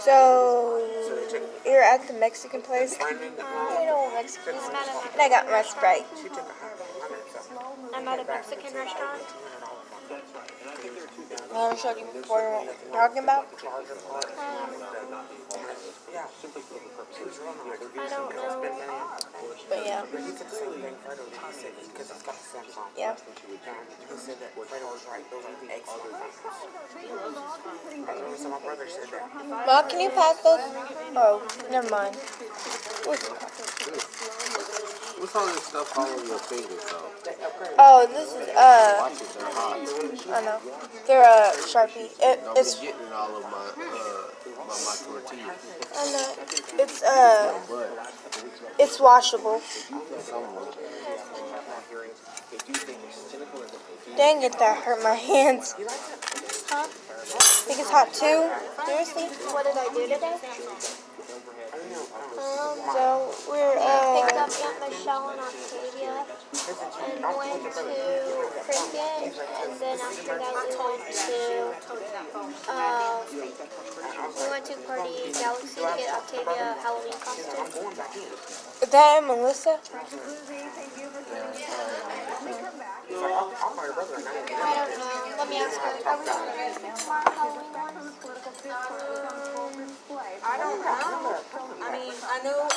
So, you're at the Mexican place? You know, Mexican. And I got my Sprite. I'm at a Mexican restaurant. I want to show you before what we're talking about. I don't know. But yeah. Yeah. Well, can you pass those? Oh, never mind. What's all this stuff all over your fingers, though? Oh, this is, Watch it, they're hot. I know. They're, Sharpie. Don't It's, be getting all of my tortillas. I know. It's washable. Dang it, that hurt my hands. Huh? Think it's hot too? Seriously? What did I do today? So, we're, Picked up Aunt Michelle and Octavia and went to Cricket, and then after that we went to Party Galaxy to get Octavia a Halloween costume. is that Melissa? I don't know. Let me ask her. Are we going to get Halloween ones? I don't know. I mean, I know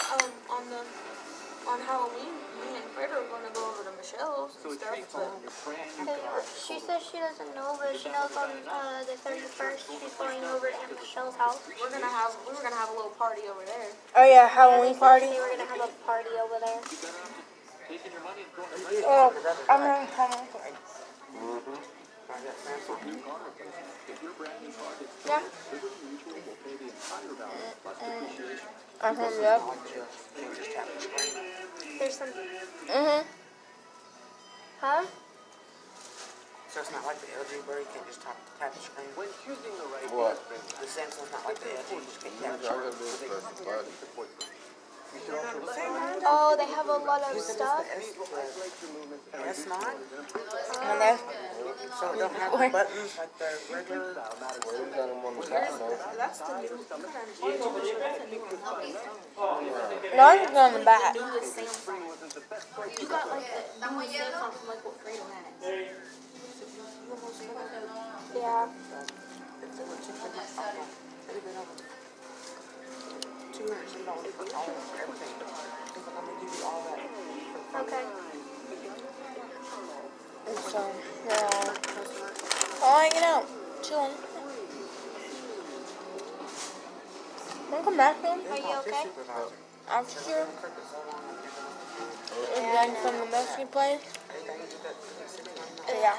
on Halloween, me and Fred are going to go over to Michelle's and stuff, but She says she doesn't know, but she knows on the 31st she's going over to Aunt Michelle's house. we were gonna have a little party over there. Oh yeah, Halloween party. They were going to have a party over there. Oh, I'm having Halloween party. Yeah. I'm hungry up. There's some... Huh? So it's not like the LG where you can just tap the screen. What? The Samsung's not like the LG, you just can't tap the screen. Oh, they have a lot of stuff. That's not. And then, So it don't have the buttons like the regular. That's the new. no, I'm just on the back. You got like the new Samsung from like what grade on that? Yeah. $200 for everything. I'm gonna give you all that. Okay. And so, we're all hanging out, chilling. Wanna come back then? Are you okay? After we're done from the Mexican place? Yeah.